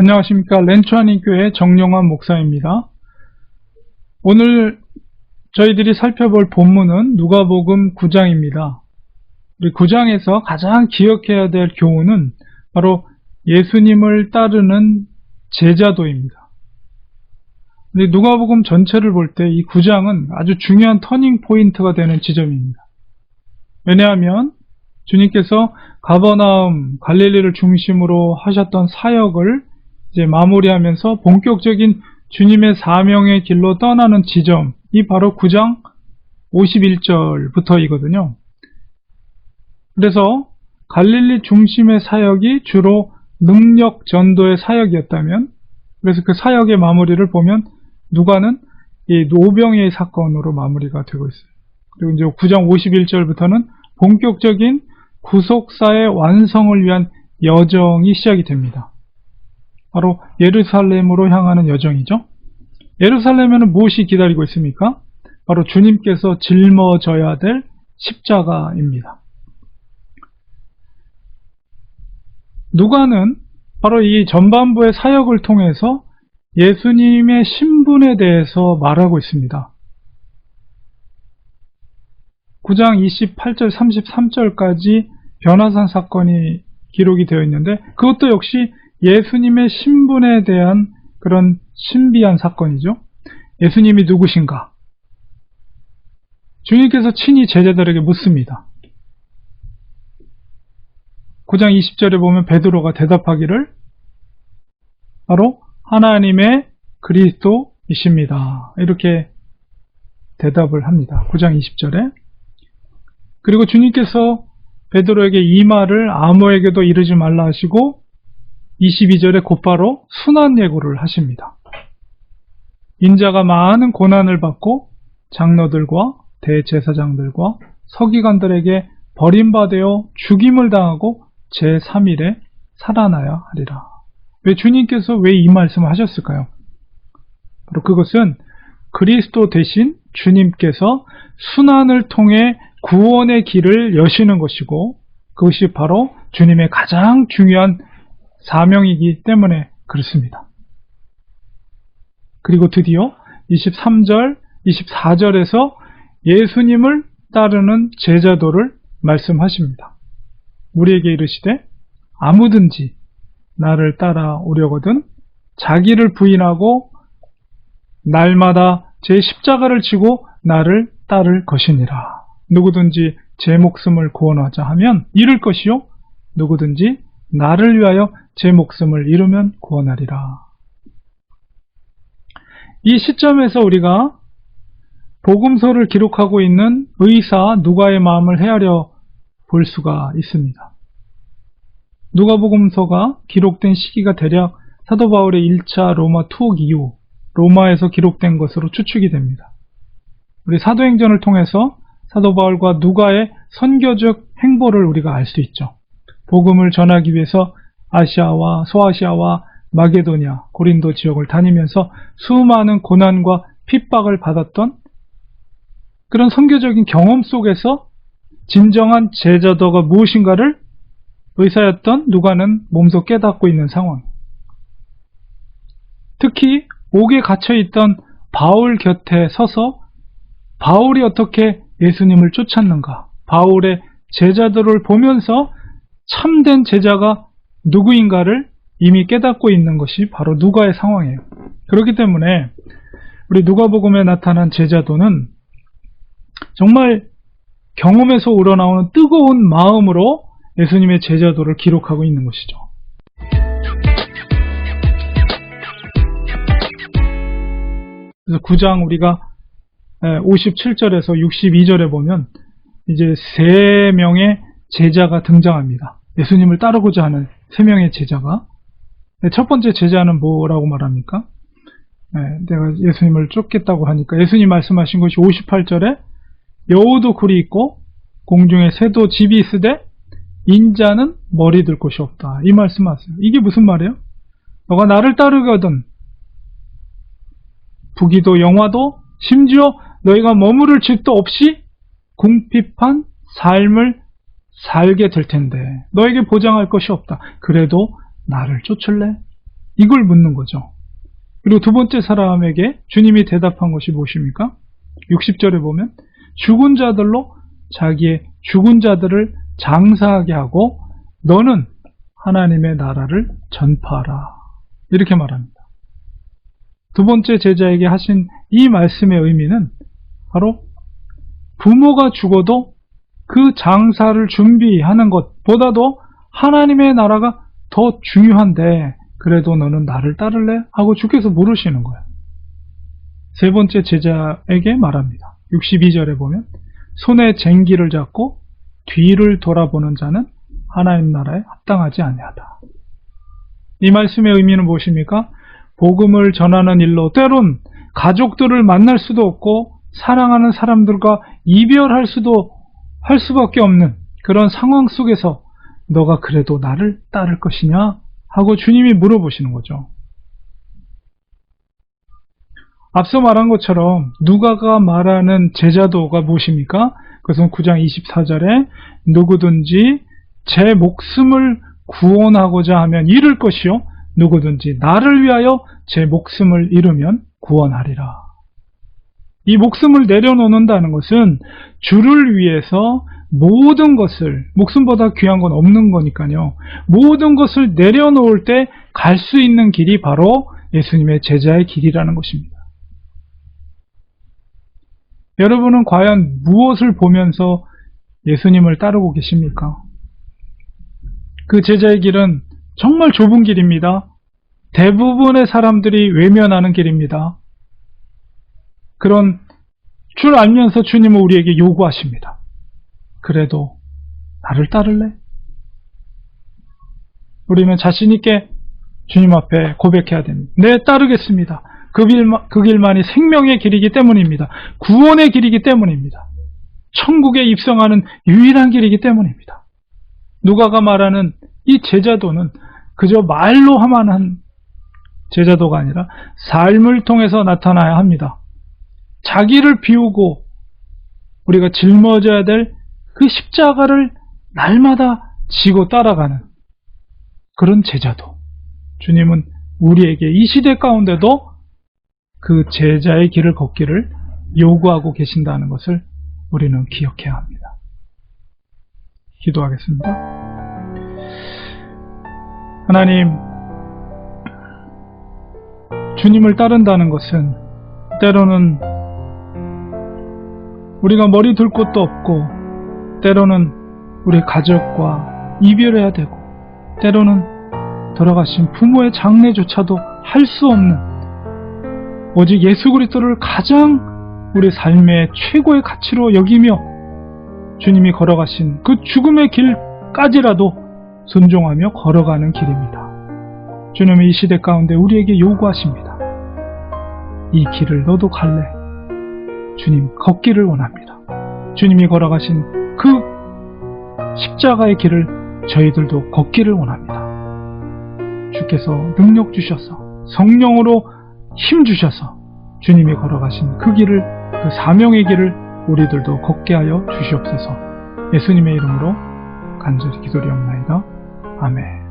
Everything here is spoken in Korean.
안녕하십니까. 렌추아님교회 정영환 목사입니다. 오늘 저희들이 살펴볼 본문은 누가복음 9장입니다. 우리 9장에서 가장 기억해야 될 교훈은 바로 예수님을 따르는 제자도입니다. 우리 누가복음 전체를 볼 때 이 9장은 아주 중요한 터닝 포인트가 되는 지점입니다. 왜냐하면 주님께서 가버나움, 갈릴리를 중심으로 하셨던 사역을 이제 마무리하면서 본격적인 주님의 사명의 길로 떠나는 지점이 바로 9장 51절부터이거든요. 그래서 갈릴리 중심의 사역이 주로 능력 전도의 사역이었다면, 그래서 그 사역의 마무리를 보면 누가는 이 노병의 사건으로 마무리가 되고 있어요. 그리고 이제 9장 51절부터는 본격적인 구속사의 완성을 위한 여정이 시작이 됩니다. 바로 예루살렘으로 향하는 여정이죠. 예루살렘에는 무엇이 기다리고 있습니까? 바로 주님께서 짊어져야 될 십자가입니다. 누가는 바로 이 전반부의 사역을 통해서 예수님의 신분에 대해서 말하고 있습니다. 9장 28절, 33절까지 변화산 사건이 기록이 되어 있는데, 그것도 역시 예수님의 신분에 대한 그런 신비한 사건이죠. 예수님이 누구신가? 주님께서 친히 제자들에게 묻습니다. 9장 20절에 보면 베드로가 대답하기를 바로 하나님의 그리스도이십니다. 이렇게 대답을 합니다. 9장 20절에. 그리고 주님께서 베드로에게 이 말을 아무에게도 이르지 말라 하시고 22절에 곧바로 순환 예고를 하십니다. 인자가 많은 고난을 받고 장로들과 대제사장들과 서기관들에게 버림받아 죽임을 당하고 제3일에 살아나야 하리라. 왜 주님께서 왜 이 말씀을 하셨을까요? 바로 그것은 그리스도 대신 주님께서 순환을 통해 구원의 길을 여시는 것이고, 그것이 바로 주님의 가장 중요한 사명이기 때문에 그렇습니다. 그리고 드디어 23절, 24절에서 예수님을 따르는 제자도를 말씀하십니다. 우리에게 이르시되 아무든지 나를 따라오려거든 자기를 부인하고 날마다 제 십자가를 지고 나를 따를 것이니라. 누구든지 제 목숨을 구원하자 하면 잃을 것이요, 누구든지 나를 위하여 제 목숨을 잃으면 구원하리라. 이 시점에서 우리가 복음서를 기록하고 있는 의사 누가의 마음을 헤아려 볼 수가 있습니다. 누가복음서가 기록된 시기가 대략 사도 바울의 1차 로마 투옥 이후 로마에서 기록된 것으로 추측이 됩니다. 우리 사도행전을 통해서 사도 바울과 누가의 선교적 행보를 우리가 알 수 있죠. 복음을 전하기 위해서 아시아와 소아시아와 마게도냐, 고린도 지역을 다니면서 수많은 고난과 핍박을 받았던 그런 선교적인 경험 속에서 진정한 제자도가 무엇인가를 의사였던 누가는 몸소 깨닫고 있는 상황. 특히 옥에 갇혀있던 바울 곁에 서서 바울이 어떻게 예수님을 쫓았는가, 바울의 제자들을 보면서 참된 제자가 누구인가를 이미 깨닫고 있는 것이 바로 누가의 상황이에요. 그렇기 때문에 우리 누가복음에 나타난 제자도는 정말 경험에서 우러나오는 뜨거운 마음으로 예수님의 제자도를 기록하고 있는 것이죠. 그래서 9장 우리가 57절에서 62절에 보면 이제 3명의 제자가 등장합니다. 예수님을 따르고자 하는 3명의 제자가. 첫 번째 제자는 뭐라고 말합니까? 내가 예수님을 쫓겠다고 하니까 예수님 말씀하신 것이 58절에 여우도 굴이 있고 공중에 새도 집이 있으되 인자는 머리 들 곳이 없다. 이 말씀하세요. 이게 무슨 말이에요? 너가 나를 따르거든 부귀도 영화도 심지어 너희가 머무를 집도 없이 궁핍한 삶을 살게 될 텐데 너에게 보장할 것이 없다. 그래도 나를 쫓을래? 이걸 묻는 거죠. 그리고 두 번째 사람에게 주님이 대답한 것이 무엇입니까? 60절에 보면 죽은 자들로 자기의 죽은 자들을 장사하게 하고 너는 하나님의 나라를 전파하라. 이렇게 말합니다. 두 번째 제자에게 하신 이 말씀의 의미는 바로 부모가 죽어도 그 장사를 준비하는 것보다도 하나님의 나라가 더 중요한데 그래도 너는 나를 따를래? 하고 주께서 물으시는 거예요. 세 번째 제자에게 말합니다. 62절에 보면 손에 쟁기를 잡고 뒤를 돌아보는 자는 하나님 나라에 합당하지 아니하다. 이 말씀의 의미는 무엇입니까? 복음을 전하는 일로 때론 가족들을 만날 수도 없고 사랑하는 사람들과 이별할 수밖에 없는 그런 상황 속에서 너가 그래도 나를 따를 것이냐? 하고 주님이 물어보시는 거죠. 앞서 말한 것처럼 누가가 말하는 제자도가 무엇입니까? 그것은 9장 24절에 누구든지 제 목숨을 구원하고자 하면 잃을 것이요 누구든지 나를 위하여 제 목숨을 잃으면 구원하리라. 이 목숨을 내려놓는다는 것은 주를 위해서 모든 것을, 목숨보다 귀한 건 없는 거니까요, 모든 것을 내려놓을 때 갈 수 있는 길이 바로 예수님의 제자의 길이라는 것입니다. 여러분은 과연 무엇을 보면서 예수님을 따르고 계십니까? 그 제자의 길은 정말 좁은 길입니다. 대부분의 사람들이 외면하는 길입니다. 그런 줄 알면서 주님은 우리에게 요구하십니다. 그래도 나를 따를래? 우리는 자신 있게 주님 앞에 고백해야 됩니다. 네, 따르겠습니다. 그 길만이 생명의 길이기 때문입니다. 구원의 길이기 때문입니다. 천국에 입성하는 유일한 길이기 때문입니다. 누가가 말하는 이 제자도는 그저 말로 하만한 제자도가 아니라 삶을 통해서 나타나야 합니다. 자기를 비우고 우리가 짊어져야 될 그 십자가를 날마다 지고 따라가는 그런 제자도. 주님은 우리에게 이 시대 가운데도 그 제자의 길을 걷기를 요구하고 계신다는 것을 우리는 기억해야 합니다. 기도하겠습니다. 하나님, 주님을 따른다는 것은 때로는 우리가 머리 둘 곳도 없고 때로는 우리 가족과 이별해야 되고 때로는 돌아가신 부모의 장례조차도 할 수 없는 오직 예수 그리스도를 가장 우리 삶의 최고의 가치로 여기며 주님이 걸어가신 그 죽음의 길까지라도 순종하며 걸어가는 길입니다. 주님은 이 시대 가운데 우리에게 요구하십니다. 이 길을 너도 갈래? 주님 걷기를 원합니다. 주님이 걸어가신 그 십자가의 길을 저희들도 걷기를 원합니다. 주께서 능력 주셔서 성령으로 힘 주셔서 주님이 걸어가신 그 길을, 그 사명의 길을 우리들도 걷게 하여 주시옵소서. 예수님의 이름으로 간절히 기도드리옵나이다. 아멘.